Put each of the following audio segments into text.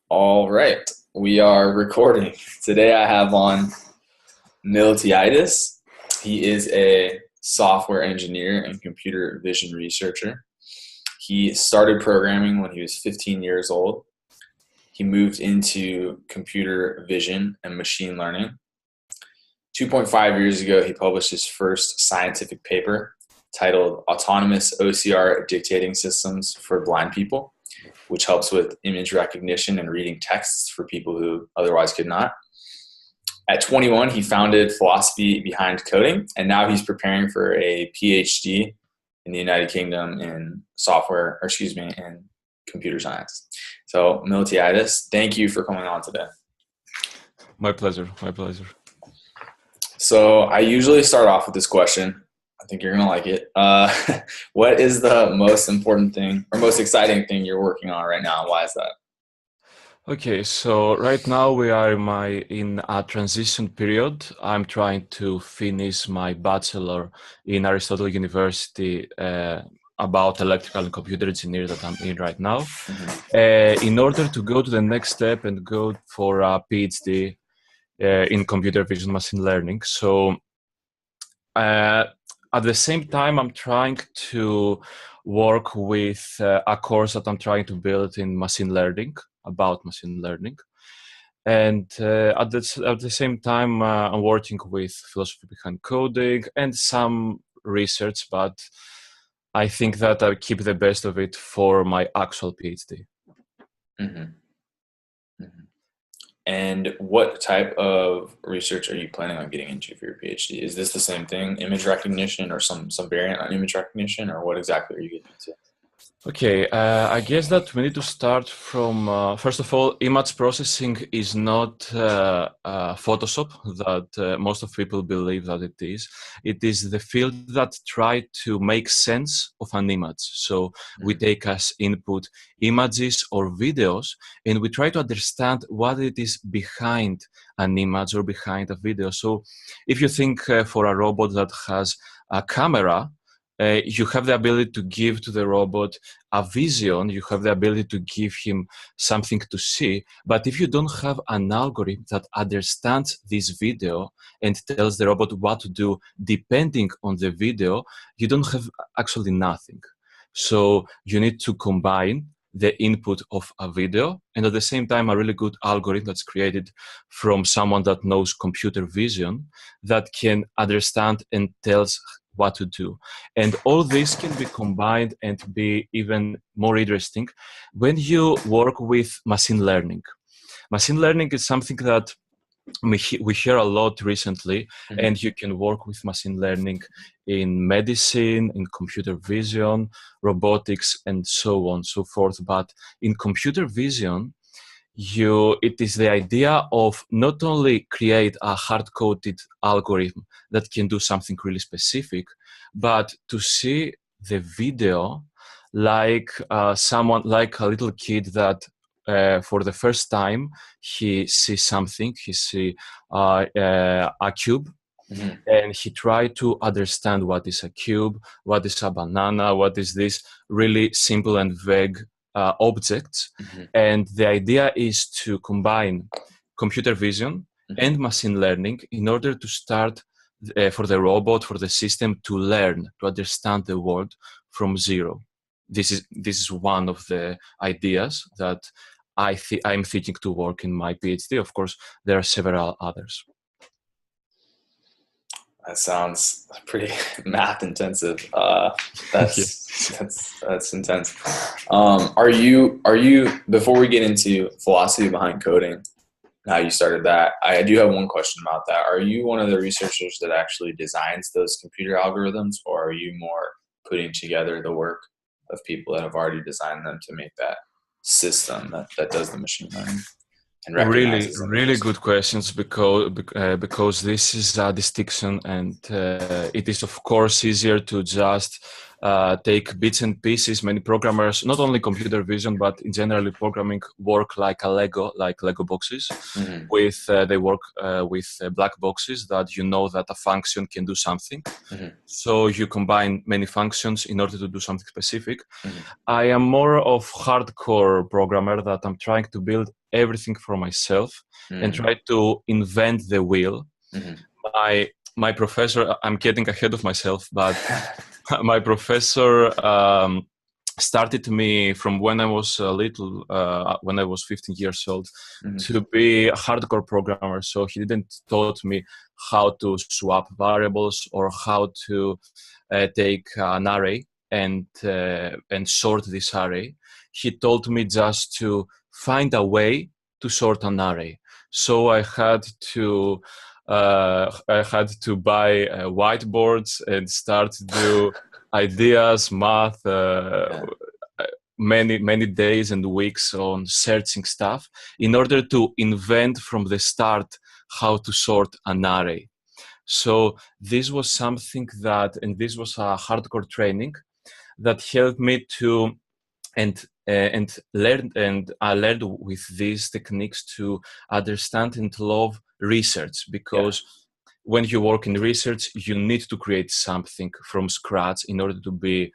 All right, we are recording. Today I have on Miltiadis. He is a software engineer and computer vision researcher. He started programming when he was 15 years old. He moved into computer vision and machine learning. 2.5 years ago, he published his first scientific paper titled Autonomous OCR Dictating Systems for Blind People, which helps with image recognition and reading texts for people who otherwise could not. At 21, he founded Philosophy Behind Coding, and now he's preparing for a PhD in the United Kingdom in in computer science. So, Miltiadis, thank you for coming on today. My pleasure. My pleasure. So, I usually start off with this question. I think you're going to like it. What is the most important thing or most exciting thing you're working on right now? Why is that? Okay, so right now we are in a transition period. I'm trying to finish my bachelor in Aristotle University about electrical and computer engineering that I'm in right now. In order to go to the next step and go for a PhD in computer vision machine learning. So at the same time, I'm trying to work with a course that I'm trying to build in machine learning, about machine learning. And at the same time, I'm working with philosophy behind coding and some research, but I think that I'll keep the best of it for my actual PhD. Mm-hmm. Mm-hmm. And what type of research are you planning on getting into for your PhD? Is this the same thing, image recognition, or some variant on image recognition, or what exactly are you getting into? Okay, I guess that we need to start from, first of all, image processing is not Photoshop that most of people believe that it is. It is the field that try to make sense of an image. So we take as input images or videos, and we try to understand what it is behind an image or behind a video. So if you think for a robot that has a camera, you have the ability to give to the robot a vision, you have the ability to give him something to see. But if you don't have an algorithm that understands this video and tells the robot what to do depending on the video, you don't have actually nothing. So you need to combine the input of a video and at the same time a really good algorithm that's created from someone that knows computer vision that can understand and tells what to do. And all this can be combined and be even more interesting when you work with machine learning. Machine learning is something that we hear a lot recently, and you can work with machine learning in medicine, in computer vision, robotics, and so on and so forth. But in computer vision, it is the idea of not only create a hard-coded algorithm that can do something really specific, but to see the video like someone, like a little kid that for the first time he sees something, he sees a cube, and he tried to understand what is a cube, what is a banana, what is this really simple and vague objects. And the idea is to combine computer vision and machine learning in order to start for the robot, for the system to learn, to understand the world from zero. This is one of the ideas that I'm thinking to work in my PhD. Of course, there are several others. That sounds pretty math intensive. That's intense. Are you before we get into philosophy behind coding, how you started that? I do have one question about that. Are you one of the researchers that actually designs those computer algorithms, or are you more putting together the work of people that have already designed them to make that system that does the machine learning? Really good questions, because this is a distinction, and it is of course easier to just take bits and pieces. Many programmers, not only computer vision, but in general programming, work like Lego boxes. They work with black boxes that you know that a function can do something. So you combine many functions in order to do something specific. I am more of hardcore programmer that I'm trying to build everything for myself and try to invent the wheel. My professor, I'm getting ahead of myself, but my professor started me from when I was when I was 15 years old, to be a hardcore programmer. So he didn't taught me how to swap variables or how to take an array and sort this array. He told me just to find a way to sort an array. So I had to buy whiteboards and start to do ideas, math, many days and weeks on searching stuff in order to invent from the start how to sort an array. So this was something and this was a hardcore training that helped me to and I learned with these techniques to understand and love research, because when you work in research, you need to create something from scratch in order to be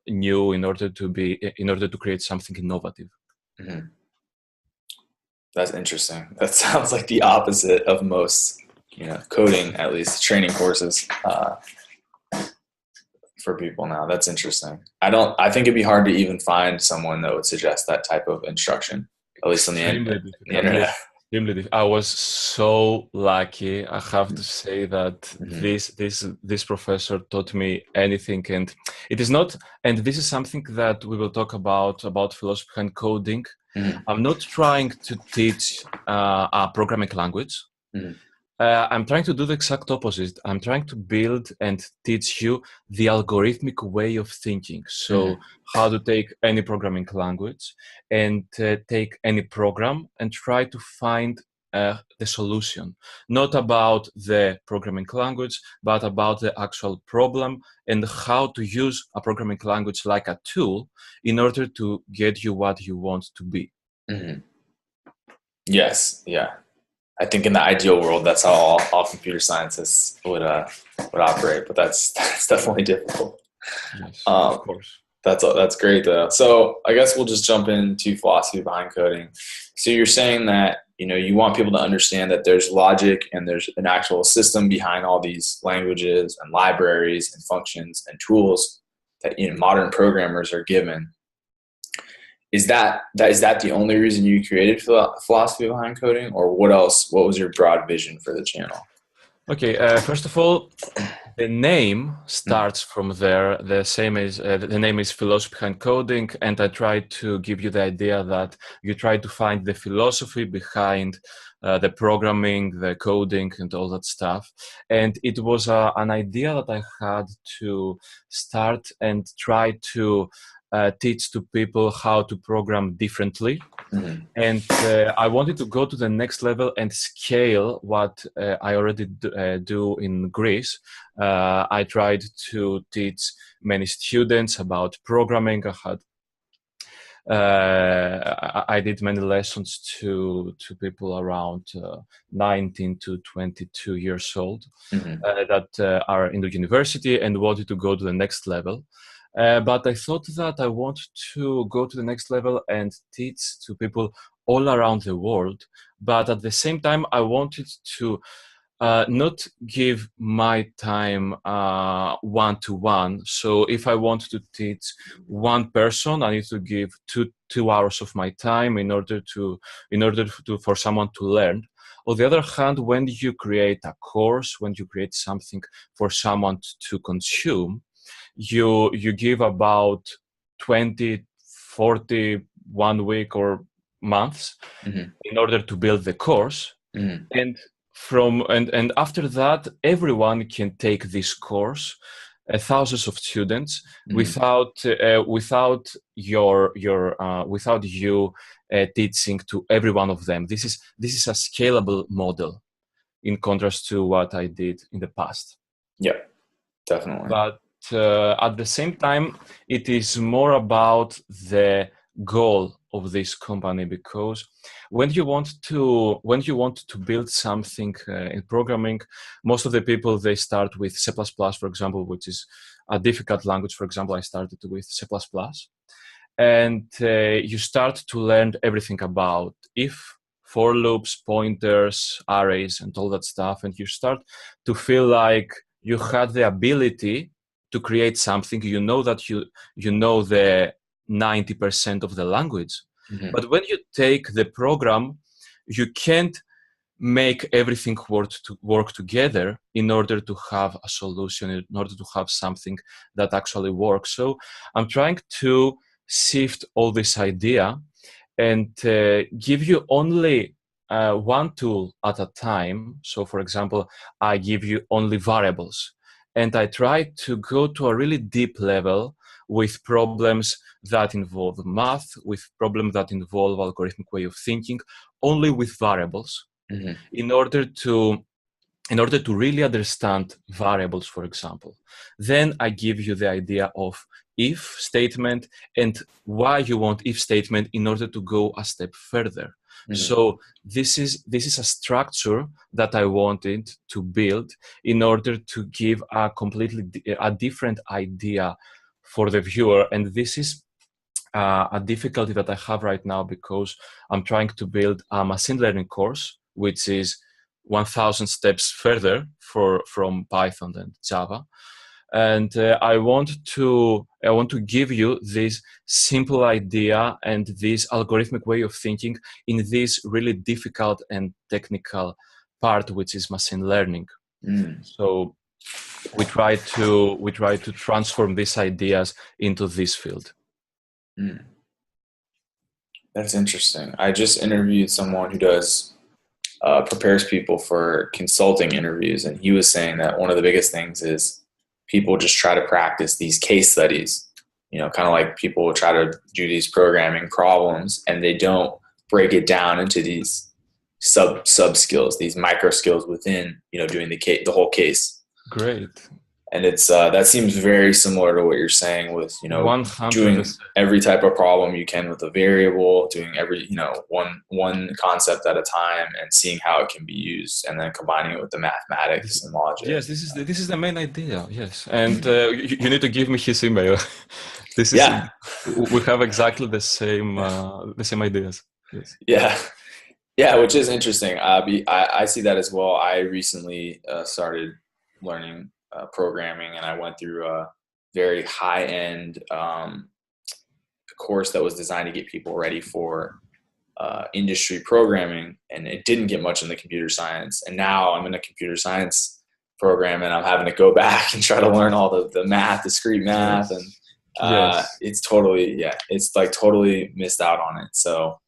new, in order to create something innovative. That's interesting. That sounds like the opposite of most, coding, at least training courses for people now. That's interesting. I think it'd be hard to even find someone that would suggest that type of instruction, at least on the internet. I was so lucky. I have to say that this professor taught me anything, and it is not. And this is something that we will talk about philosophy behind coding. I'm not trying to teach a programming language. I'm trying to do the exact opposite. I'm trying to build and teach you the algorithmic way of thinking. So how to take any programming language and take any program and try to find the solution. Not about the programming language, but about the actual problem and how to use a programming language like a tool in order to get you what you want to be. Yes. Yeah. I think in the ideal world, that's how all computer scientists would operate, but that's definitely difficult. Yes, of course. That's great though. So I guess we'll just jump into philosophy behind coding. So you're saying that you want people to understand that there's logic and there's an actual system behind all these languages and libraries and functions and tools that modern programmers are given. Is that the only reason you created philosophy behind coding, or what else? What was your broad vision for the channel? Okay, first of all, the name starts from there. The name is Philosophy Behind Coding, and I try to give you the idea that you try to find the philosophy behind the programming, the coding, and all that stuff. And it was an idea that I had to start and try to teach to people how to program differently. And I wanted to go to the next level and scale what I already do in Greece. I tried to teach many students about programming. I did many lessons to people around 19 to 22 years old that are in the university and wanted to go to the next level. But I thought that I want to go to the next level and teach to people all around the world. But at the same time, I wanted to not give my time one-to-one. So if I want to teach one person, I need to give two hours of my time in order for someone to learn. On the other hand, when you create a course, when you create something for someone to consume, you give about 20, 40, 1 week or months in order to build the course. And after that, everyone can take this course, thousands of students, without you teaching to every one of them. This is a scalable model, in contrast to what I did in the past. Yeah, definitely. But at the same time, it is more about the goal of this company, because when you want to build something in programming, most of the people, they start with C++, for example, which is a difficult language. For example, I started with C++, and you start to learn everything about if, for loops, pointers, arrays, and all that stuff, and you start to feel like you had the ability to create something. You know that you know the 90% of the language. Mm-hmm. But when you take the program, you can't make everything work together in order to have a solution, in order to have something that actually works. So I'm trying to shift all this idea and give you only one tool at a time. So for example, I give you only variables, and I try to go to a really deep level with problems that involve math, with problems that involve algorithmic way of thinking, only with variables. Mm-hmm. in order to really understand variables, for example. Then I give you the idea of if statement and why you want if statement in order to go a step further. Mm-hmm. So this is a structure that I wanted to build in order to give a completely a different idea for the viewer. And this is a difficulty that I have right now, because I'm trying to build a machine learning course, which is 1,000 steps further from Python and Java. And I want to give you this simple idea and this algorithmic way of thinking in this really difficult and technical part, which is machine learning. So we try to transform these ideas into this field. That's interesting. I just interviewed someone who does prepares people for consulting interviews, and he was saying that one of the biggest things is people just try to practice these case studies. You know, kind of like people try to do these programming problems, and they don't break it down into these sub skills, these micro skills within, you know, doing the whole case. Great. And it's that seems very similar to what you're saying with, you know, 100%. doing every type of problem you can with a variable, doing every, you know, one concept at a time, and seeing how it can be used, and then combining it with the mathematics and logic. Yes, this is the main idea. Yes, and you need to give me his email. This is we have exactly the same ideas. Yes. Yeah, which is interesting. I see that as well. I recently started learning programming, and I went through a very high-end course that was designed to get people ready for industry programming, and it didn't get much in the computer science. And now I'm in a computer science program, and I'm having to go back and try to learn all the math, discrete math, and it's totally it's like totally missed out on it. So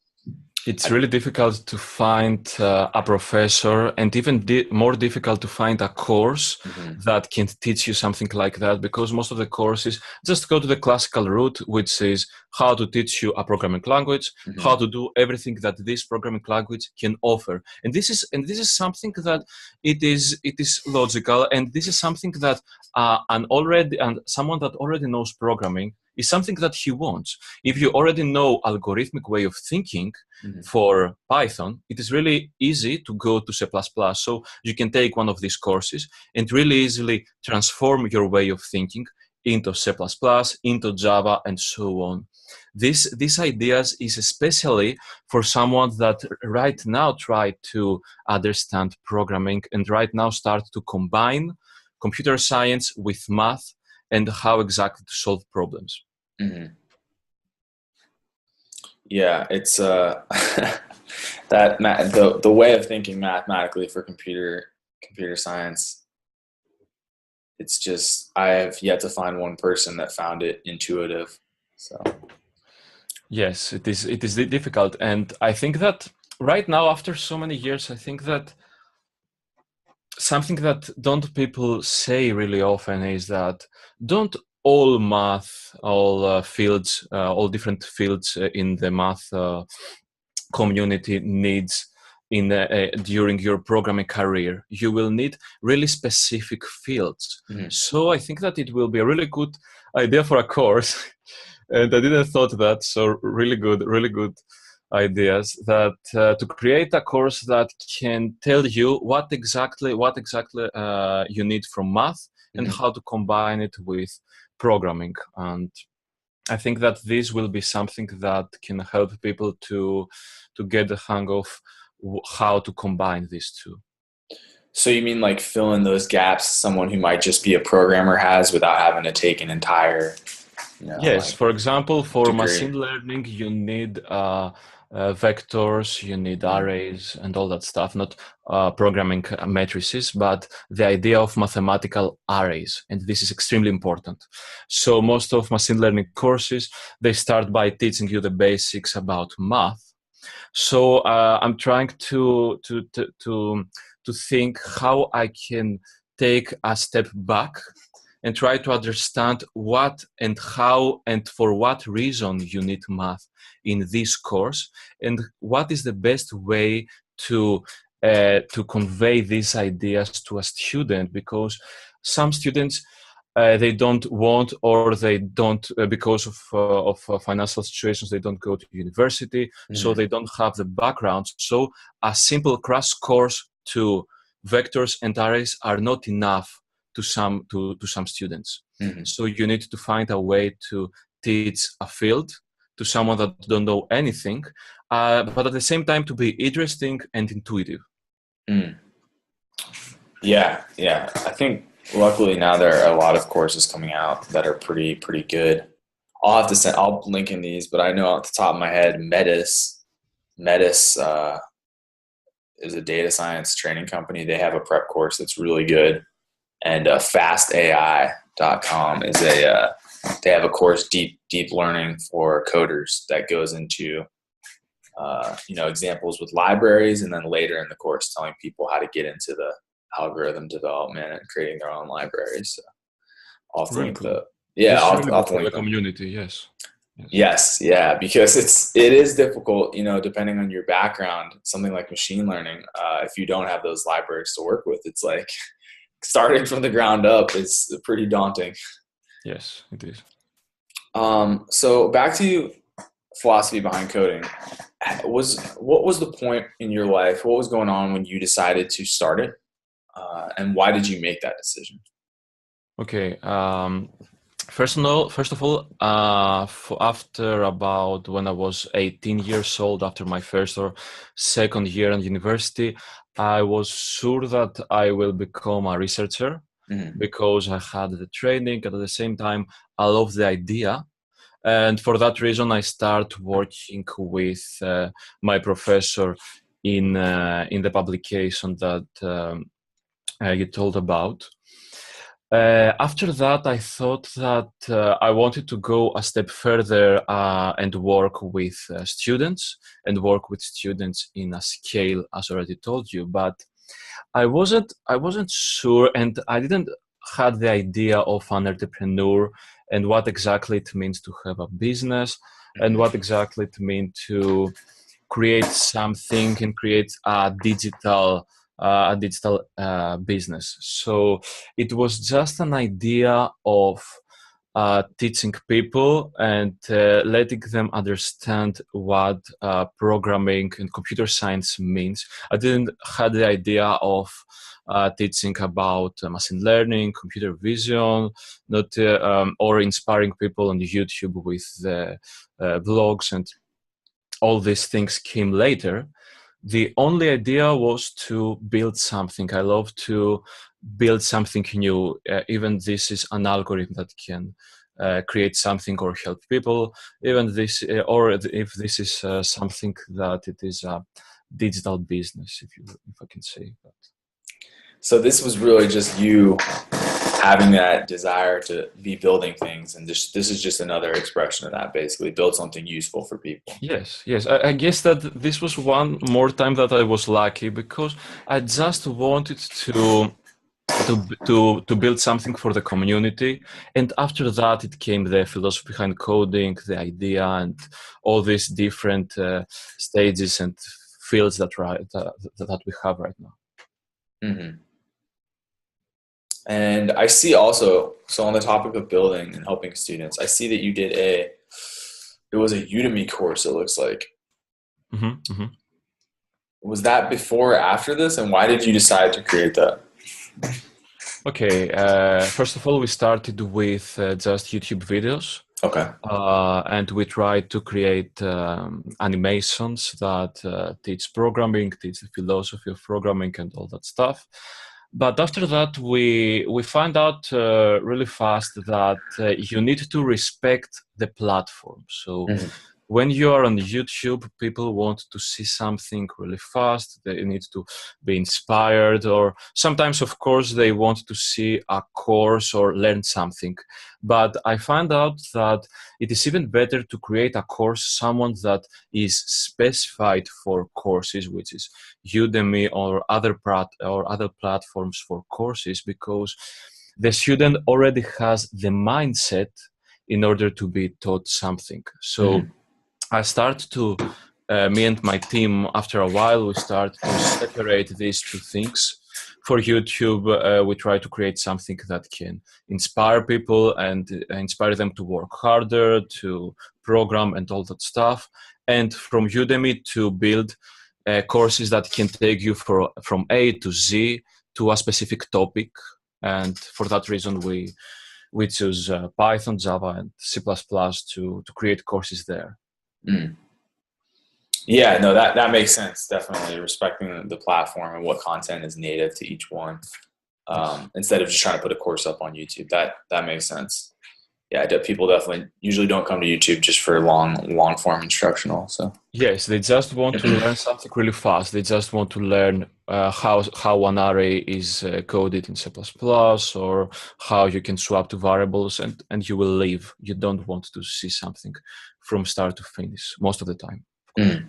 it's really difficult to find a professor, and even more difficult to find a course that can teach you something like that, because most of the courses just go to the classical route, which is how to teach you a programming language, how to do everything that this programming language can offer. And this is something that it is logical, and this is something that someone that already knows programming is something that he wants. If you already know algorithmic way of thinking for Python, it is really easy to go to C++. So you can take one of these courses and really easily transform your way of thinking into C++, into Java, and so on. These ideas is especially for someone that right now try to understand programming, and right now start to combine computer science with math and how exactly to solve problems. Yeah, it's that the way of thinking mathematically for computer science. It's just, I have yet to find one person that found it intuitive. So yes, it is difficult, and I think that right now, after so many years, I think that something that don't people say really often is that don't all math, all fields, all different fields in the math community needs during your programming career. You will need really specific fields. So I think that it will be a really good idea for a course. And I didn't thought that. So really good ideas that to create a course that can tell you what exactly you need from math and how to combine it with programming. And I think that this will be something that can help people to get the hang of how to combine these two. So you mean like fill in those gaps someone who might just be a programmer has without having to take an entire, Yes, like, for example, for degree. machine learning, you need vectors, you need arrays and all that stuff, not programming matrices, but the idea of mathematical arrays. And this is extremely important. So most of machine learning courses, they start by teaching you the basics about math. So I'm trying to think how I can take a step back and try to understand what and how and for what reason you need math in this course, and what is the best way to convey these ideas to a student, because some students they don't want, or they don't because of financial situations, they don't go to university, so they don't have the background. So a simple crash course to vectors and arrays are not enough to some students. So you need to find a way to teach a field to someone that don't know anything, but at the same time to be interesting and intuitive. Yeah. I think luckily now there are a lot of courses coming out that are pretty good. I'll link in these, but I know off the top of my head, Metis is a data science training company. They have a prep course that's really good. And fastai.com is they have a course, deep learning for coders, that goes into examples with libraries, and then later in the course telling people how to get into the algorithm development and creating their own libraries. So I'll have to link the community. Yes, yeah, because it is difficult, depending on your background. Something like machine learning, if you don't have those libraries to work with, it's like starting from the ground up is pretty daunting. Yes, it is. So back to philosophy behind coding. What was the point in your life? What was going on when you decided to start it? And why did you make that decision? Okay. First of all, after about when I was 18 years old, after my first or second year in university, I was sure that I will become a researcher because I had the training, and at the same time, I love the idea. And for that reason, I started working with my professor in the publication that you told about. After that, I thought that I wanted to go a step further and work with students in a scale, as already told you. But I wasn't sure, and I didn't had the idea of an entrepreneur and what exactly it means to have a business and what exactly it means to create something and create a digital business. So it was just an idea of teaching people and letting them understand what programming and computer science means. I didn't have the idea of teaching about machine learning, computer vision, not or inspiring people on YouTube with the blogs, and all these things came later. The only idea was to build something. I love to build something new. Even this is an algorithm that can create something or help people. Even this, or if this is something that it is a digital business, if I can say that. So this was really just you having that desire to be building things, and this is just another expression of that. Basically, build something useful for people. Yes. I guess that this was one more time that I was lucky, because I just wanted to build something for the community, and after that it came the philosophy behind coding, the idea, and all these different stages and fields that we have right now. Mm-hmm. And I see also, so on the topic of building and helping students, I see that you did it was a Udemy course, it looks like. Mm-hmm, mm-hmm. Was that before or after this? And why did you decide to create that? Okay, first of all, we started with just YouTube videos. Okay. And we tried to create animations that teach programming, teach the philosophy of programming and all that stuff. But after that, we find out really fast that you need to respect the platform. So Mm-hmm. when you are on YouTube, people want to see something really fast. They need to be inspired, or sometimes, of course, they want to see a course or learn something. But I found out that it is even better to create a course, someone that is specified for courses, which is Udemy or other platforms for courses, because the student already has the mindset in order to be taught something. So I start to, me and my team, after a while, we start to separate these two things. For YouTube, we try to create something that can inspire people and inspire them to work harder, to program and all that stuff. And from Udemy to build courses that can take you from A to Z to a specific topic. And for that reason, we choose Python, Java, and C++ to create courses there. Mm. Yeah, no, that makes sense. Definitely respecting the platform and what content is native to each one, instead of just trying to put a course up on YouTube. That makes sense. Yeah, people definitely usually don't come to YouTube just for long form instructional. So yes, they just want to learn something really fast. They just want to learn how an array is coded in C++, or how you can swap to variables, and you will leave. You don't want to see something from start to finish most of the time. Mm.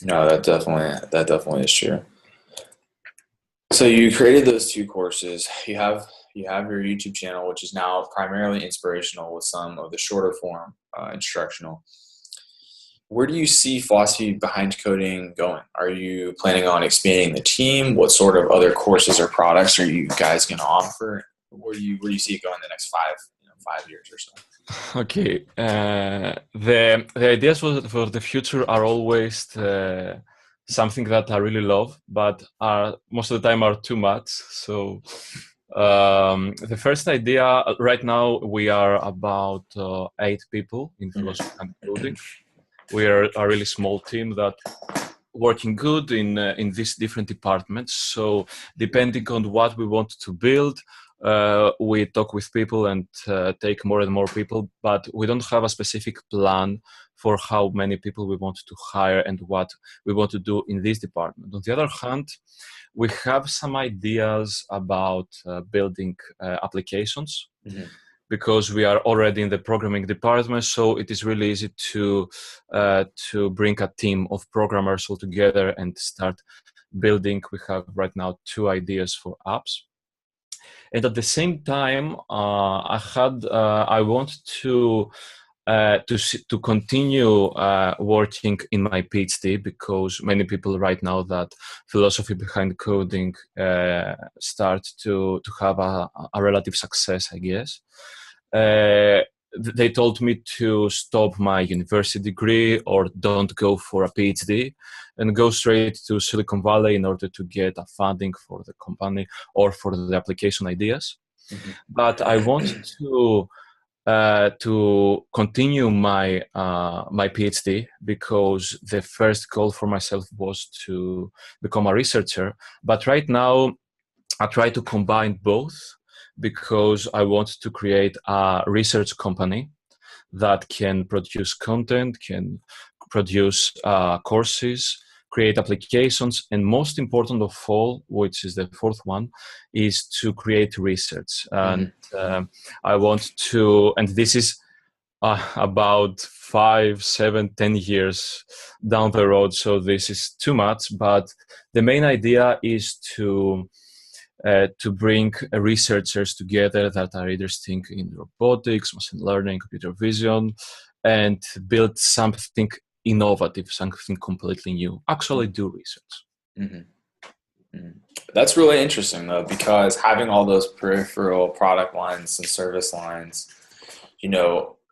No, that definitely is true. So you created those two courses. You have your YouTube channel, which is now primarily inspirational with some of the shorter form instructional. Where do you see Philosophy Behind Coding going? Are you planning on expanding the team? What sort of other courses or products are you guys going to offer? Where do you see it going the next 5 years or so? Okay, the ideas for the future are always something that I really love, but are most of the time are too much. So the first idea right now, we are about 8 people in philosophy and coding. We are a really small team that working good in these different departments. So depending on what we want to build, we talk with people and take more and more people, but we don't have a specific plan for how many people we want to hire and what we want to do in this department. On the other hand, we have some ideas about building applications. Mm-hmm. Because we are already in the programming department, so it is really easy to bring a team of programmers all together and start building. We have right now 2 ideas for apps, and at the same time, I want to continue working in my PhD, because many people right now that Philosophy Behind Coding start to have a relative success, I guess. They told me to stop my university degree or don't go for a PhD and go straight to Silicon Valley in order to get a funding for the company or for the application ideas. Mm-hmm. But I want to continue my PhD, because the first goal for myself was to become a researcher. But right now, I try to combine both, because I want to create a research company that can produce content, can produce courses, create applications, and most important of all, which is the 4th one, is to create research. And I want to, and this is about 5, 7, 10 years down the road, so this is too much, but the main idea is to bring researchers together that are interested in robotics, machine learning, computer vision, and build something innovative, something completely new. Actually do research. Mm-hmm. Mm. That's really interesting though, because having all those peripheral product lines and service lines,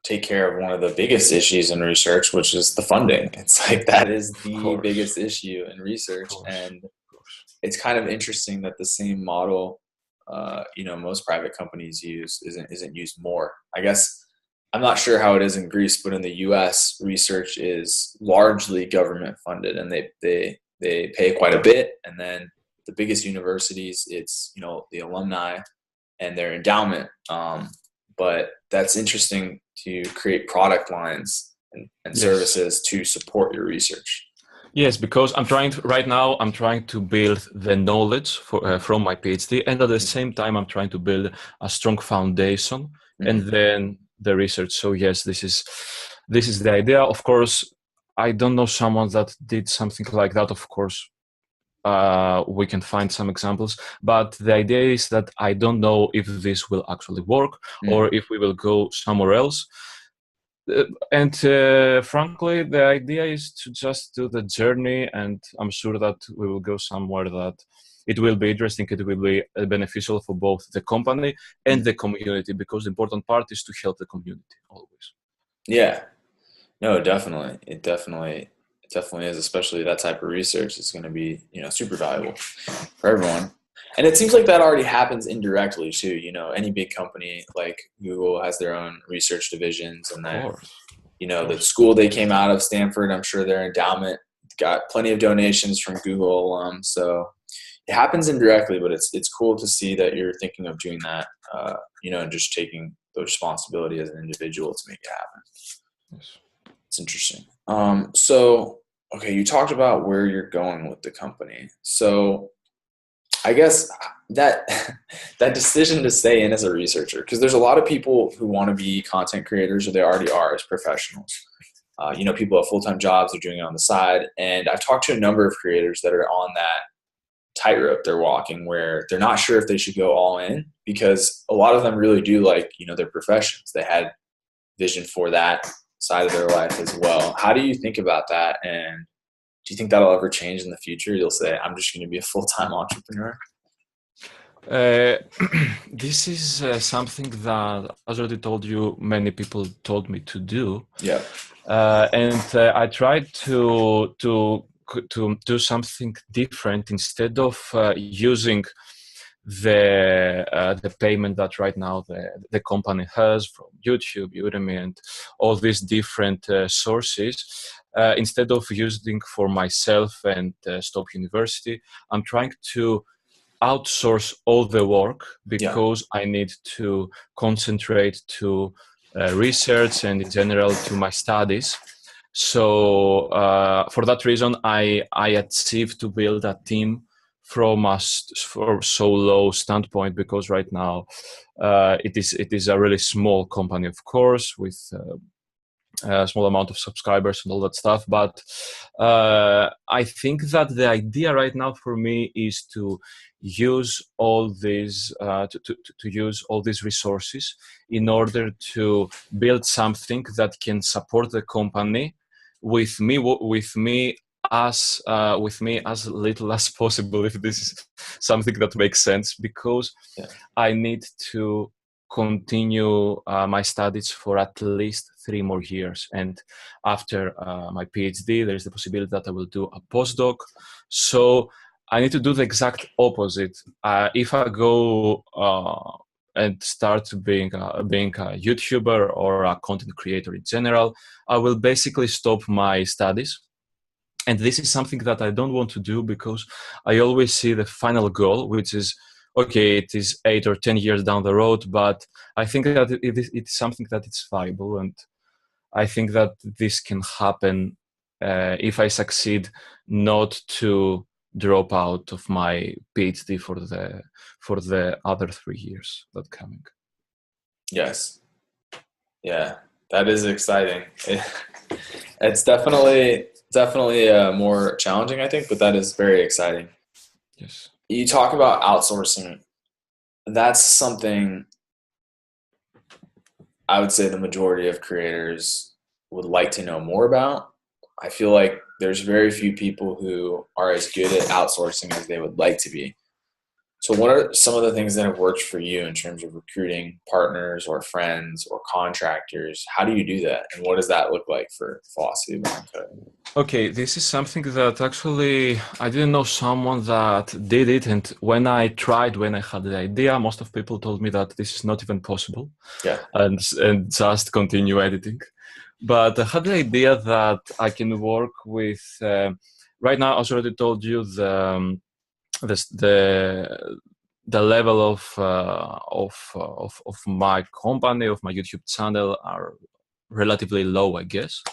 take care of one of the biggest issues in research, which is the funding. It's like that is Of the course, biggest issue in of research, course, and of course. it's kind of interesting that the same model, most private companies use isn't used more. I guess I'm not sure how it is in Greece, but in the U.S., research is largely government funded, and they pay quite a bit. And then the biggest universities, it's the alumni and their endowment. But that's interesting to create product lines and Yes. services to support your research. Yes, because right now I'm trying to build the knowledge from my PhD, and at the Mm-hmm. same time I'm trying to build a strong foundation, and Mm-hmm. then the research. So yes, this is the idea. Of course, I don't know someone that did something like that. Of course, we can find some examples, but the idea is that I don't know if this will actually work Mm-hmm. or if we will go somewhere else. And frankly, the idea is to just do the journey, and I'm sure that we will go somewhere that it will be interesting, it will be beneficial for both the company and the community, because the important part is to help the community always. Yeah. No, definitely. It definitely is, especially that type of research. It's going to be, super valuable for everyone. And it seems like that already happens indirectly too. Any big company like Google has their own research divisions, and Of then, course, of the course. school they came out of, Stanford, I'm sure their endowment got plenty of donations from Google alums. So it happens indirectly, but it's cool to see that you're thinking of doing that, and just taking the responsibility as an individual to make it happen. Yes. It's interesting. So okay, you talked about where you're going with the company. So I guess that that decision to stay in as a researcher, because there's a lot of people who want to be content creators, or they already are as professionals. People have full-time jobs, they're doing it on the side, and I've talked to a number of creators that are on that tightrope they're walking, where they're not sure if they should go all in, because a lot of them really do like their professions. They had vision for that side of their life as well. How do you think about that? And do you think that'll ever change in the future? You'll say, I'm just going to be a full-time entrepreneur. Uh, this is something that, as I already told you, many people told me to do, Yeah. and I tried to do something different. Instead of using the payment that right now the company has from YouTube, Udemy, and all these different sources. Instead of using for myself and stop university, I'm trying to outsource all the work, Yeah. because I need to concentrate to research and in general to my studies. So for that reason, I achieved to build a team from us for so low standpoint, because right now it is a really small company, of course, with a small amount of subscribers and all that stuff. But I think that the idea right now for me is to use all these to use all these resources in order to build something that can support the company with me as little as possible, if this is something that makes sense, because Yeah. I need to continue my studies for at least 3 more years. And after my PhD, there is the possibility that I will do a postdoc. So I need to do the exact opposite. If I go and start being a YouTuber or a content creator in general, I will basically stop my studies. And this is something that I don't want to do, because I always see the final goal, which is, okay, it is 8 or 10 years down the road, but I think that it's something that it's viable, and I think that this can happen if I succeed not to drop out of my PhD for the other 3 years that coming. Yes. Yeah. That is exciting. It's definitely more challenging, I think, but that is very exciting. Yes. You talk about outsourcing. That's something I would say the majority of creators would like to know more about. I feel like there's very few people who are as good at outsourcing as they would like to be. So what are some of the things that have worked for you in terms of recruiting partners or friends or contractors? How do you do that? And what does that look like for Philosophy Behind Coding? Okay, this is something that actually I didn't know someone that did it, and when I had the idea, most of people told me that this is not even possible, Yeah. and just continue editing. But I had the idea that I can work with. Right now, as I already told you, this, the level of my company, of my YouTube channel, are relatively low, I guess.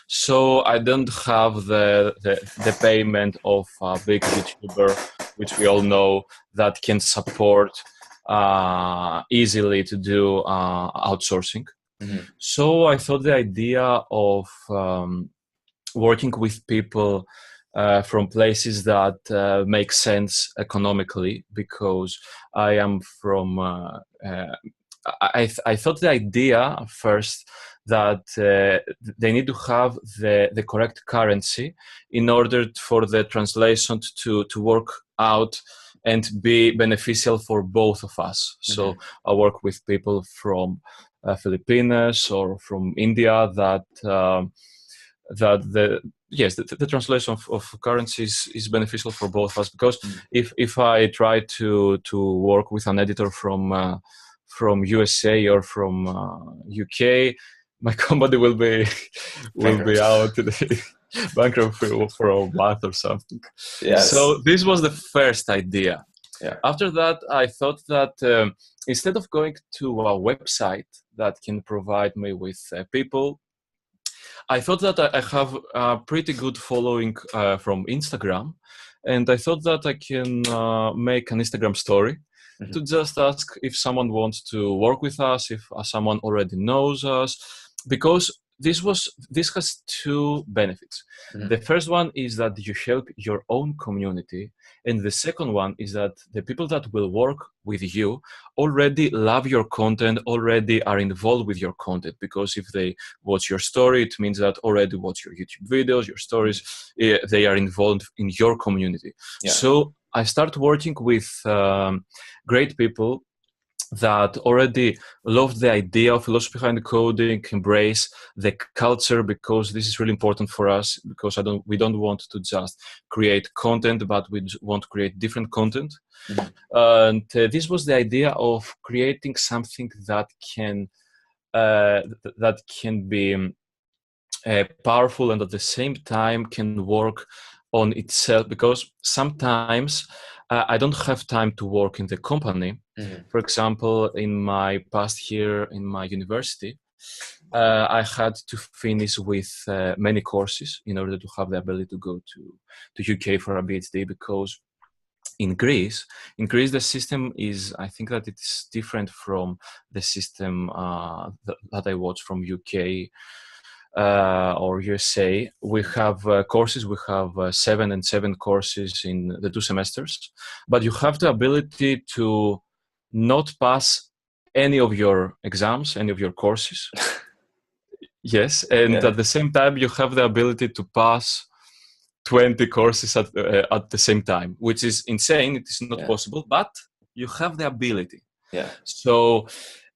So I don't have the payment of a big YouTuber, which we all know, that can support easily to do outsourcing. Mm-hmm. So I thought the idea of working with people from places that make sense economically, because I am from. I thought the idea first that they need to have the correct currency in order for the translation to work out and be beneficial for both of us. Mm-hmm. So I work with people from Filipinas or from India that the translation of currencies is beneficial for both of us, because if I try to work with an editor from USA or from UK, my company will be out bankrupt for a month or something. Yes. So this was the first idea. Yeah. After that, I thought that instead of going to a website that can provide me with people, I thought that I have a pretty good following from Instagram, and I thought that I can make an Instagram story to just ask if someone wants to work with us, if someone already knows us, because this has two benefits. The first one is that you help your own community, and the second one is that the people that will work with you already love your content, already are involved with your content, because if they watch your story, it means that already watch your YouTube videos, your stories, they are involved in your community. Yeah. So I start working with great people that already love the idea of philosophy behind coding, embrace the culture, because this is really important for us, because we don't want to just create content, but we want to create different content. And this was the idea of creating something that can be powerful and at the same time can work on itself, because sometimes I don't have time to work in the company. For example, in my past year in my university, I had to finish with many courses in order to have the ability to go to UK for a PhD, because in Greece, the system is, I think that it's different from the system that I watch from UK or USA. We have courses, we have 7 and 7 courses in the 2 semesters, but you have the ability to not pass any of your exams, any of your courses. Yes, and at the same time, you have the ability to pass 20 courses at the same time, which is insane. It is not possible, but you have the ability. Yeah. So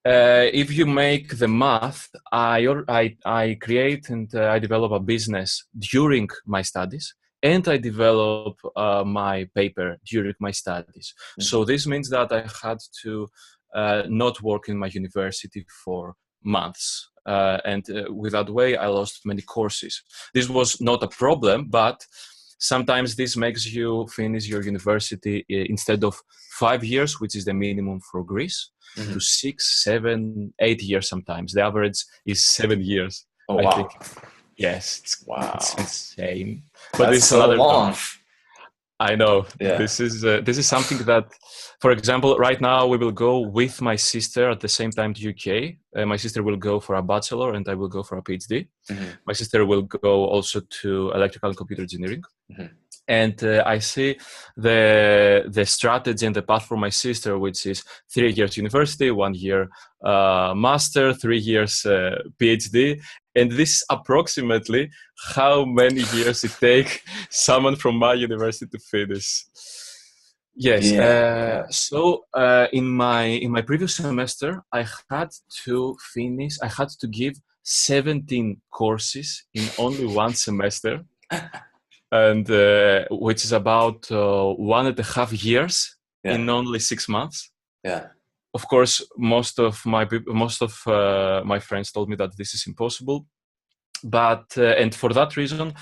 if you make the math, I create and I develop a business during my studies, and I develop my paper during my studies. So this means that I had to not work in my university for months. And with that way, I lost many courses. This was not a problem, but sometimes this makes you finish your university instead of 5 years, which is the minimum for Greece, to 6, 7, 8 years sometimes. The average is 7 years. Oh, I wow. think. Yes, it's insane. But That's it's so another long. I know. Yeah. This is something that, for example, right now we will go with my sister at the same time to UK. My sister will go for a bachelor and I will go for a PhD. My sister will go also to electrical and computer engineering. And I see the strategy and the path for my sister, which is 3 years university, 1 year master, 3 years PhD. And this is approximately how many years it take someone from my university to finish. Yes. Yeah. So in my previous semester, I had to finish. I had to give 17 courses in only one semester, and which is about 1.5 years Yeah. in only 6 months. Yeah. Of course, most of my friends told me that this is impossible, but and for that reason,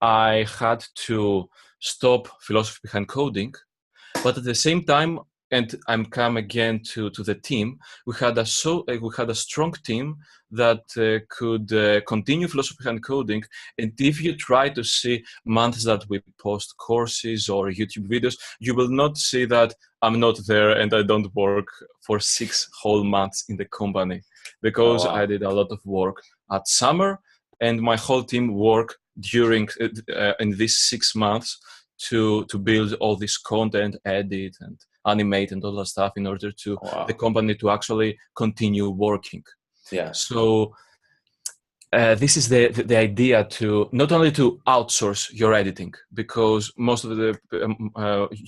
I had to stop philosophy behind coding. But at the same time, and I'm come again to the team, we had a strong team that could continue philosophy behind coding. And if you try to see months that we post courses or YouTube videos, you will not see that I'm not there and I don't work for 6 whole months in the company, Oh because I wow. did a lot of work at summer, and my whole team worked during in these 6 months to build all this content, edit and animate and all that stuff in order to Oh, the wow. company to actually continue working. Yeah. So this is the idea, to not only to outsource your editing, because most of the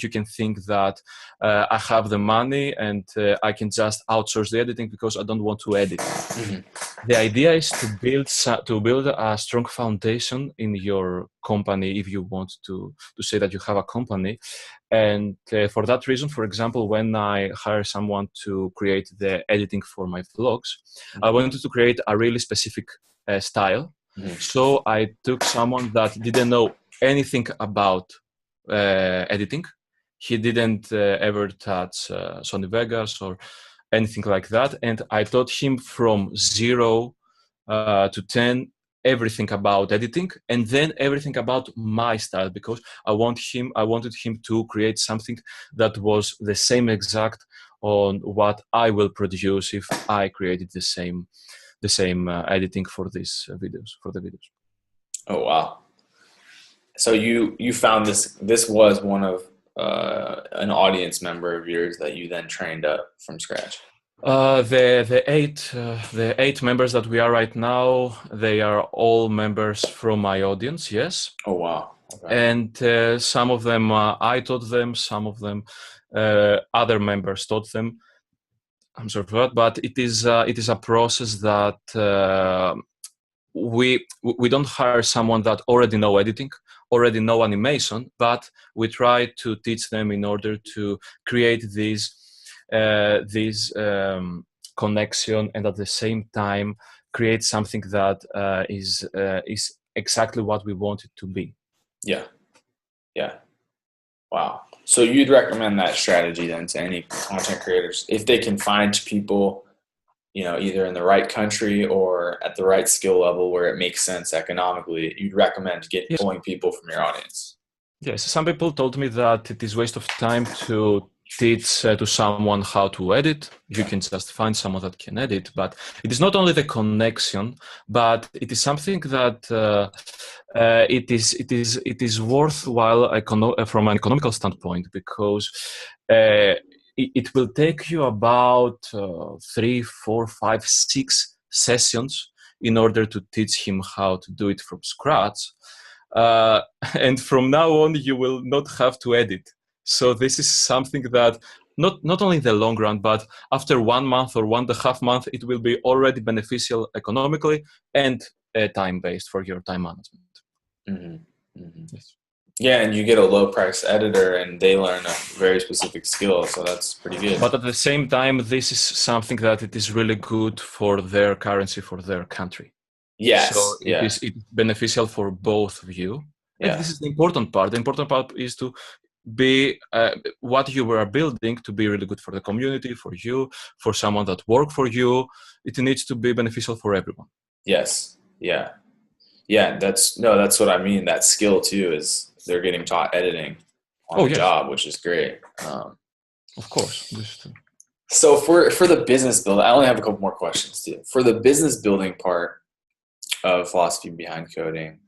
you can think that I have the money and I can just outsource the editing because I don't want to edit. Mhm. The idea is to build a strong foundation in your company, if you want to say that you have a company. And for that reason, for example, when I hire someone to create the editing for my vlogs, I wanted to create a really specific style. Mhm. So I took someone that didn't know anything about editing. He didn't ever touch Sony Vegas or anything like that, and I taught him from 0 to 10 everything about editing, and then everything about my style, because I wanted him to create something that was the same exact on what I will produce if I created the same editing for these videos, for the videos. Oh wow. So you found this was one of an audience member of yours that you then trained up from scratch. The eight members that we are right now, they are all members from my audience. Yes. Oh wow. Okay. And some of them I taught them, some of them other members taught them. I'm sorry for that, but it is a process that we don't hire someone that already know editing, already know animation, but we try to teach them in order to create this connection, and at the same time create something that is exactly what we want it to be. Yeah. Yeah. Wow. So you'd recommend that strategy then to any content creators if they can find people, either in the right country or at the right skill level where it makes sense economically. You'd recommend Yes. pulling people from your audience. Yes, some people told me that it is waste of time to teach to someone how to edit. You can just find someone that can edit, but it is not only the connection, but it is something that it is worthwhile from an economical standpoint, because it will take you about 3, 4, 5, 6 sessions in order to teach him how to do it from scratch. Uh, and from now on, you will not have to edit. So this is something that not only in the long run, but after 1 month or 1.5 months, it will be already beneficial economically and time-based for your time management. Mm-hmm. Mm-hmm. Yes. Yeah, and you get a low price editor and they learn a very specific skill, so that's pretty good. But at the same time, this is something that it is really good for their currency, for their country. So Yes. it Yeah. is beneficial for both of you. And Yeah. this is the important part. The important part is to be what you were building to be really good for the community, for you, for someone that work for you. It needs to be beneficial for everyone. Yes. Yeah. Yeah. That's what I mean. That skill too is they're getting taught editing on Oh the yes, job, which is great. of course. So for the business build, I only have a couple more questions too. For the business building part of philosophy behind coding,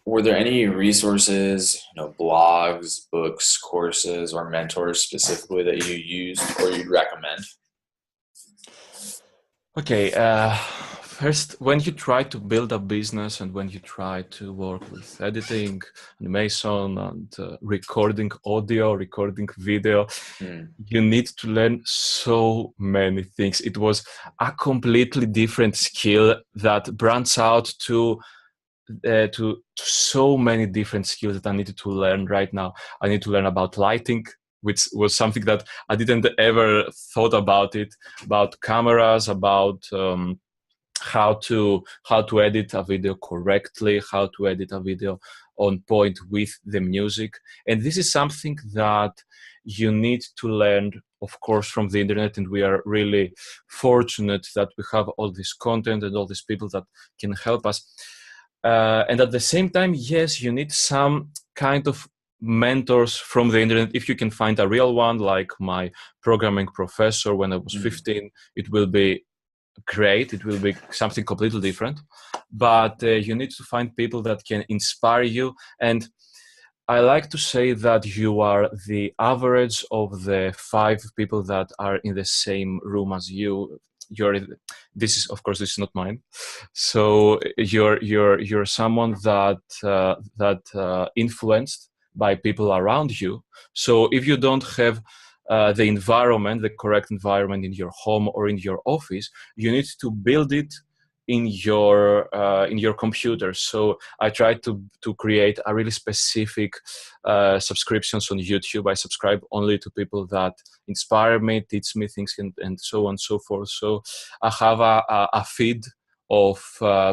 were there any resources, blogs, books, courses, or mentors specifically that you used or you'd recommend? Okay. first, when you try to build a business and when you try to work with editing, animation, and recording audio, recording video, you need to learn so many things. It was a completely different skill that branches out to so many different skills that I needed to learn right now. I need to learn about lighting, which was something that I didn't ever thought about cameras, about how to edit a video correctly, how to edit a video on point with the music. And this is something that you need to learn, of course, from the internet. And we are really fortunate that we have all this content and all these people that can help us. And at the same time, yes, you need some kind of mentors from the internet. If you can find a real one, like my programming professor when I was 15, it will be great. It will be something completely different. But you need to find people that can inspire you. And I like to say that you are the average of the 5 people that are in the same room as you. This is not mine. So you're someone that influenced by people around you. So if you don't have the correct environment in your home or in your office, you need to build it in your computer. So I try to create a really specific subscriptions on YouTube. I subscribe only to people that inspire me, teach me things, and so on and so forth. So I have a feed of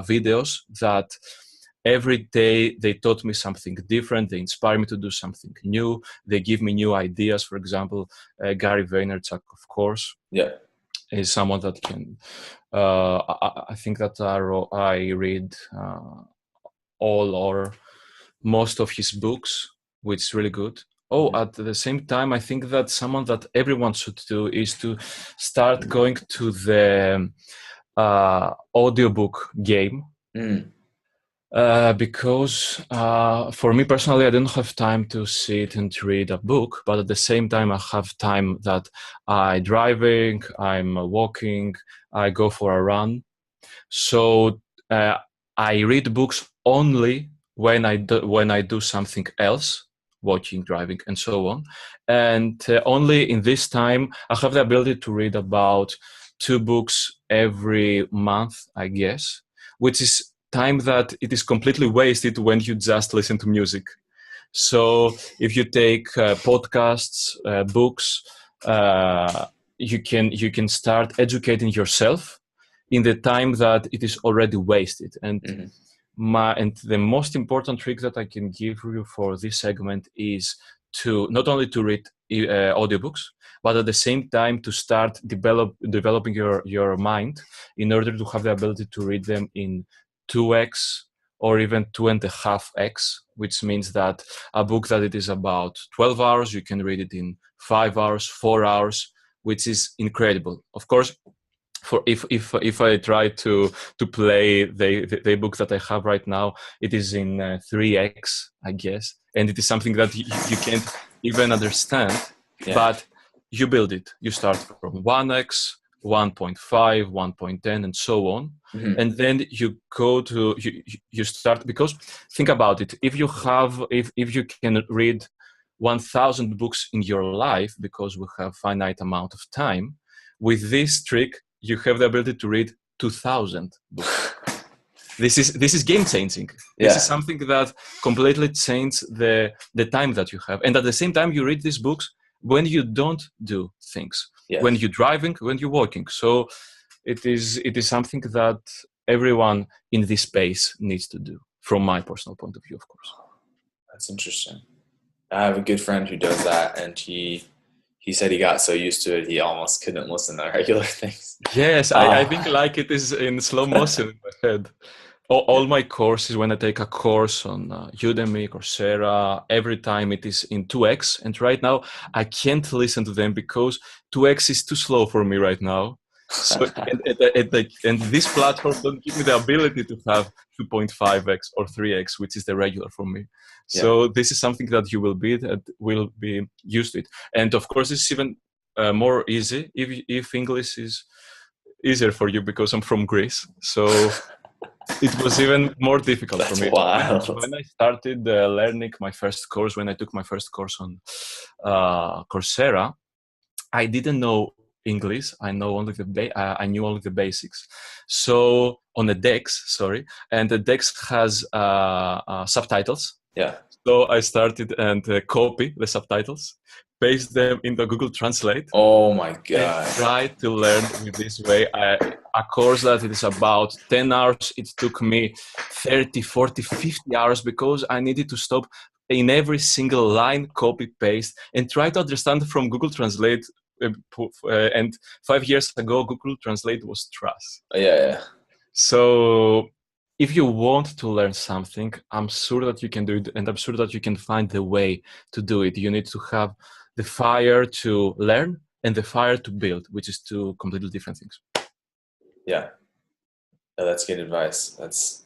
videos that every day they taught me something different. They inspire me to do something new. They give me new ideas. For example, Gary Vaynerchuk, of course, is someone that can. I think that I read all or most of his books, which is really good. At the same time, I think that someone that everyone should do is to start going to the audiobook game. Because for me personally, I don't have time to sit and read a book, but at the same time, I have time that I'm driving, I'm walking, I go for a run. So I read books only when I do something else, watching, driving, and so on. And only in this time, I have the ability to read about 2 books every month, I guess, which is time that it is completely wasted when you just listen to music. So if you take podcasts, books, you can start educating yourself in the time that it is already wasted. And the most important trick that I can give you for this segment is to not only to read audiobooks, but at the same time to start developing your mind in order to have the ability to read them in 2x or even 2.5x, which means that a book that it is about 12 hours, you can read it in 5 hours, 4 hours, which is incredible. Of course, for if I try to play the book that I have right now, it is in 3x, I guess, and it is something that you can't even understand. But you build it. You start from 1x, 1.5, 1.10, and so on. And then you go to you start, because think about it. If you can read 1,000 books in your life, because we have finite amount of time, with this trick you have the ability to read 2,000 books. This is game changing. This is something that completely changes the time that you have. And at the same time, you read these books when you don't do things, when you're driving, when you're walking. So it is something that everyone in this space needs to do, from my personal point of view, of course. That's interesting. I have a good friend who does that, and he said he got so used to it he almost couldn't listen to regular things. Yes, I think like it is in slow motion in my head. All my courses, when I take a course on Udemy, Coursera, every time it is in 2x. And right now, I can't listen to them because 2x is too slow for me right now. So and this platform don't give me the ability to have 2.5x or 3x, which is the regular for me. So this is something that you will be used to it. And of course, it's even more easy if English is easier for you because I'm from Greece. So it was even more difficult for That's me. wild. When I started learning my first course, when I took my first course on Coursera, I didn't know English. I knew only the basics. So on the Dex, and the Dex has subtitles. Yeah. So I started and copy the subtitles, paste them into Google Translate, Oh my and God. try to learn with this way. A course that it is about 10 hours, it took me 30, 40, 50 hours because I needed to stop in every single line, copy, paste, and try to understand from Google Translate. And 5 years ago, Google Translate was trash. Yeah. So if you want to learn something, I'm sure that you can do it, and I'm sure that you can find the way to do it. You need to have the fire to learn and the fire to build, which is two completely different things. Yeah. No, that's good advice. That's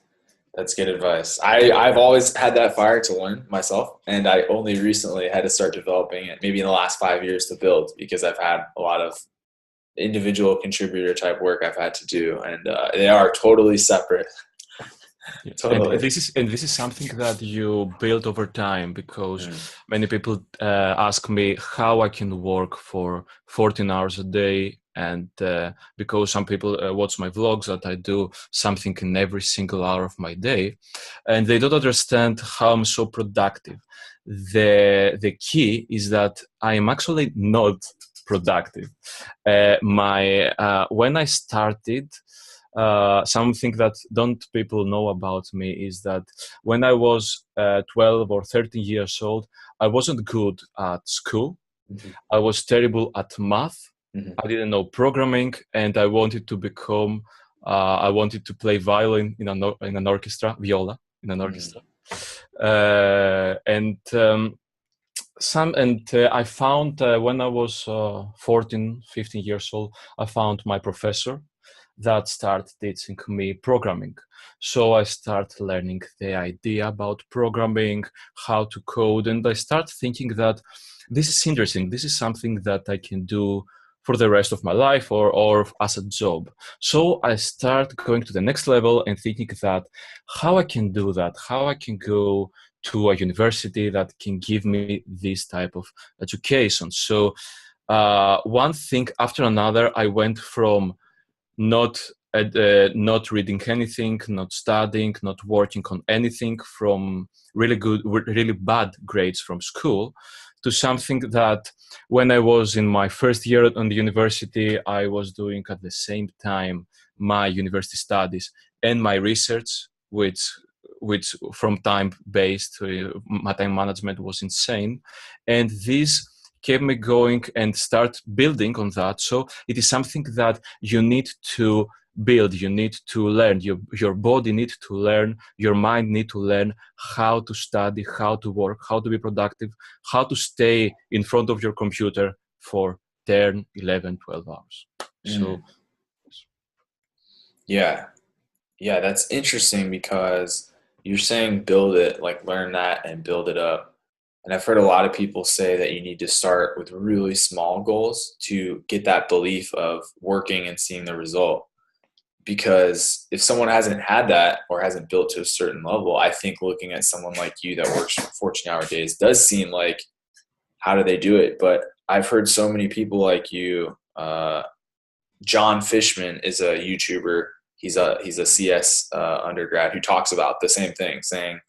good advice. I've always had that fire to learn myself, and I only recently had to start developing it, maybe in the last 5 years, to build, because I've had a lot of individual contributor type work I've had to do, and they are totally separate. Yeah. Totally. And this is something that you build over time, because many people ask me how I can work for 14 hours a day, and because some people watch my vlogs that I do something in every single hour of my day, and they don't understand how I'm so productive. The key is that I am actually not productive. When I started, something that don't people know about me is that when I was 12 or 13 years old, I wasn't good at school. Mm-hmm. I was terrible at math. Mm-hmm. I didn't know programming, and I wanted to become. I wanted to play violin in an orchestra, viola in an orchestra, and. I found when I was 14, 15 years old, I found my professor that started teaching me programming. So I started learning the idea about programming, how to code, and I started thinking that this is interesting. This is something that I can do for the rest of my life or as a job. So I start going to the next level and thinking that how I can do that, how I can go to a university that can give me this type of education. So one thing after another, I went from not reading anything, not studying, not working on anything, from really bad grades from school, to something that when I was in my first year on the university, I was doing at the same time my university studies and my research, which from time based, my time management was insane, and this kept me going and start building on that. So it is something that you need to build, you need to learn, your body needs to learn, your mind need to learn how to study, how to work, how to be productive, how to stay in front of your computer for 10, 11, 12 hours. So yeah, that's interesting, because you're saying build it, like learn that and build it up. And I've heard a lot of people say that you need to start with really small goals to get that belief of working and seeing the result. Because if someone hasn't had that or hasn't built to a certain level, I think looking at someone like you that works 14-hour days does seem like, how do they do it? But I've heard so many people like you. John Fishman is a YouTuber. He's a CS undergrad who talks about the same thing, saying,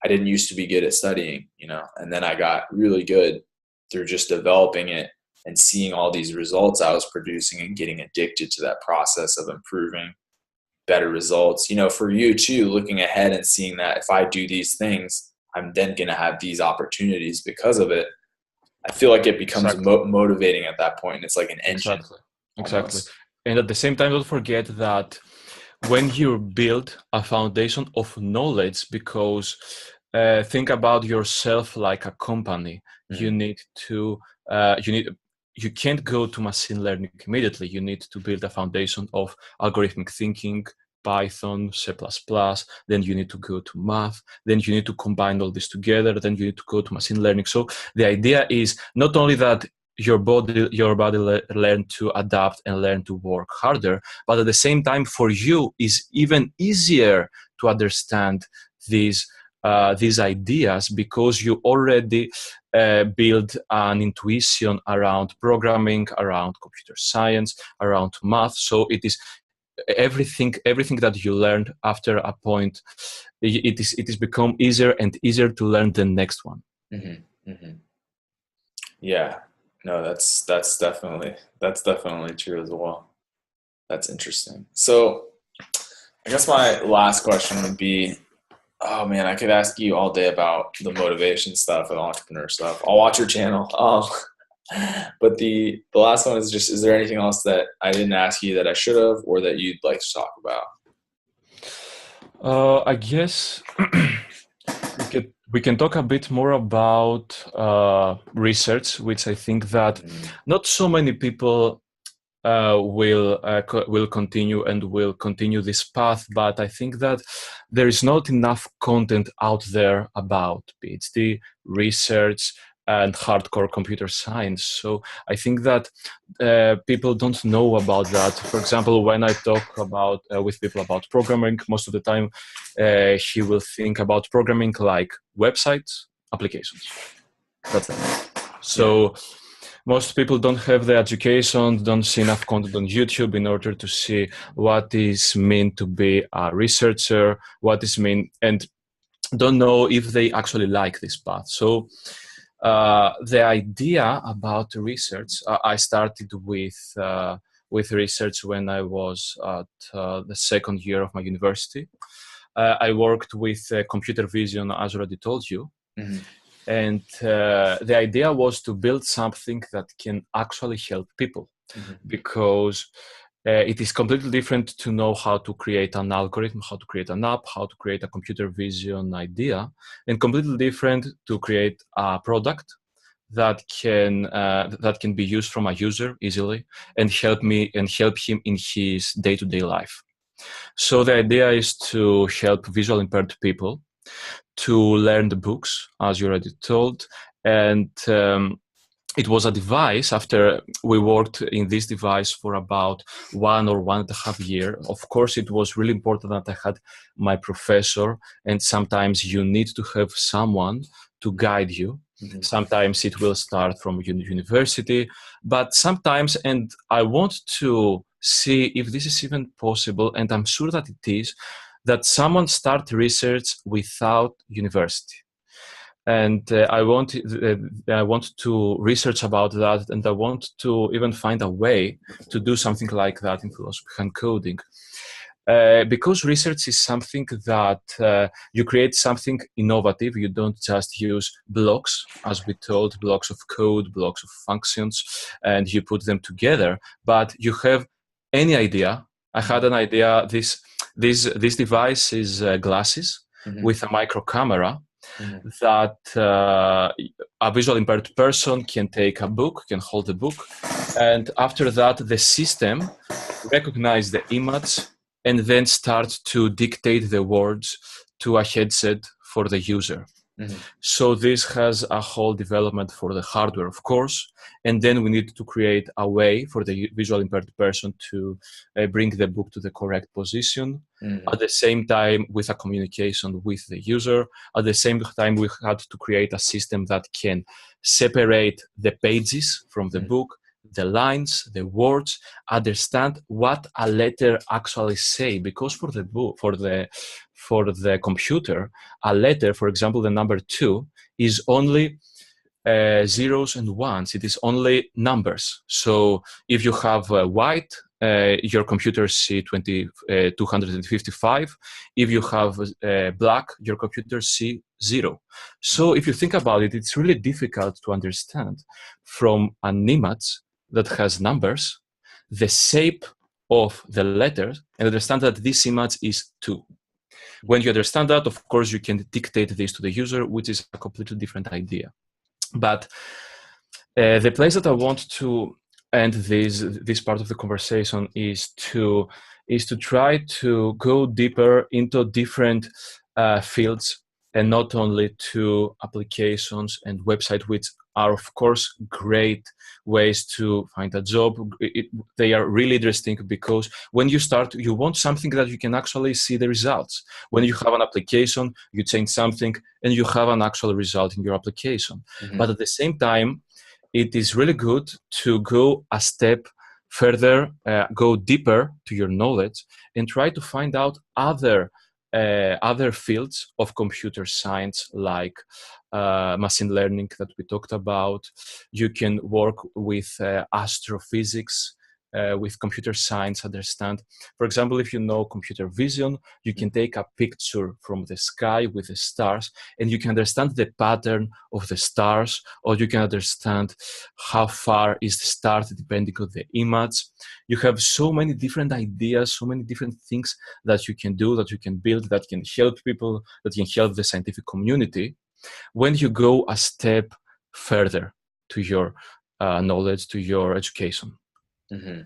I didn't used to be good at studying, and then I got really good through just developing it and seeing all these results I was producing and getting addicted to that process of improving better results. For you too, looking ahead and seeing that if I do these things, I'm then going to have these opportunities because of it. I feel like it becomes motivating at that point. It's like an engine. Exactly. And at the same time, don't forget that when you build a foundation of knowledge, because think about yourself like a company, you need to you can't go to machine learning immediately. You need to build a foundation of algorithmic thinking, Python, C++, then you need to go to math, then you need to combine all this together, then you need to go to machine learning. So the idea is not only that learn to adapt and learn to work harder. But at the same time, for you, is even easier to understand these ideas because you already build an intuition around programming, around computer science, around math. So it is everything that you learned after a point. It is become easier and easier to learn the next one. Mm-hmm. Mm-hmm. Yeah, no, that's definitely true as well. That's interesting. So I guess my last question would be, oh man, I could ask you all day about the motivation stuff and entrepreneur stuff. I'll watch your channel. But the last one is just, is there anything else that I didn't ask you that I should have, or that you'd like to talk about? I guess we can talk a bit more about research, which I think that not so many people will continue and will continue this path, but I think that there is not enough content out there about PhD research and hardcore computer science. So I think that people don't know about that. For example, when I talk about with people about programming, most of the time he will think about programming like websites, applications. That's it. So most people don't have the education, don't see enough content on YouTube in order to see what is meant to be a researcher, what is mean, and don't know if they actually like this path. So the idea about research, I started with research when I was at the second year of my university. I worked with computer vision, as I already told you. Mm-hmm. And the idea was to build something that can actually help people, because it is completely different to know how to create an algorithm, how to create an app, how to create a computer vision idea, and completely different to create a product that can be used from a user easily and help him in his day-to-day life. So the idea is to help visual impaired people to learn the books, as you already told, and it was a device. After we worked in this device for about 1.5 years, of course, it was really important that I had my professor, and sometimes you need to have someone to guide you. Mm-hmm. Sometimes it will start from university, but sometimes, and I want to see if this is even possible, and I'm sure that it is, that someone start research without university. And I want to research about that, and I want to even find a way to do something like that in Philosophy Behind Coding. Because research is something that you create something innovative. You don't just use blocks, as we told, blocks of code, blocks of functions, and you put them together, but you have any idea. I had an idea. This device is glasses with a micro camera that a visual impaired person can take a book, can hold the book, and after that the system recognize the image and then start to dictate the words to a headset for the user. So this has a whole development for the hardware, of course, and then we need to create a way for the visual impaired person to bring the book to the correct position. At the same time, with a communication with the user. At the same time, we had to create a system that can separate the pages from the book, the lines, the words, understand what a letter actually say, because for the book, for the computer, a letter, for example, the number 2 is only zeros and ones. It is only numbers. So if you have white, your computer see 255. If you have black, your computer see 0. So if you think about it, it's really difficult to understand from an image that has numbers the shape of the letters and understand that this image is 2. When you understand that, of course, you can dictate this to the user, which is a completely different idea. But the place that I want to end this part of the conversation is to try to go deeper into different fields and not only to applications and websites, which are of course great ways to find a job. They are really interesting because when you start, you want something that you can actually see the results. When you have an application, you change something and you have an actual result in your application. Mm-hmm. But at the same time, it is really good to go a step further, go deeper to your knowledge and try to find out other fields of computer science, like machine learning that we talked about. You can work with astrophysics, with computer science, understand. For example, if you know computer vision, you can take a picture from the sky with the stars and you can understand the pattern of the stars, or you can understand how far is the star depending on the image. You have so many different ideas, so many different things that you can do, that you can build, that can help people, that can help the scientific community when you go a step further to your knowledge, to your education. Mm-hmm.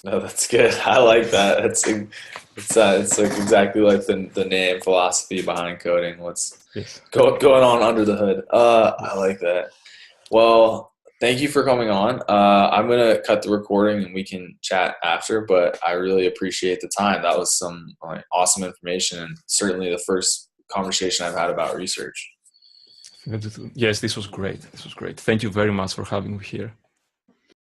No, that's good. I like that. It's like exactly like the name, philosophy behind coding. What's Yes. going on under the hood? I like that. Well, thank you for coming on. I'm gonna cut the recording and we can chat after. But I really appreciate the time. That was some awesome information, and certainly the first conversation I've had about research. Yes, this was great. This was great. Thank you very much for having me here.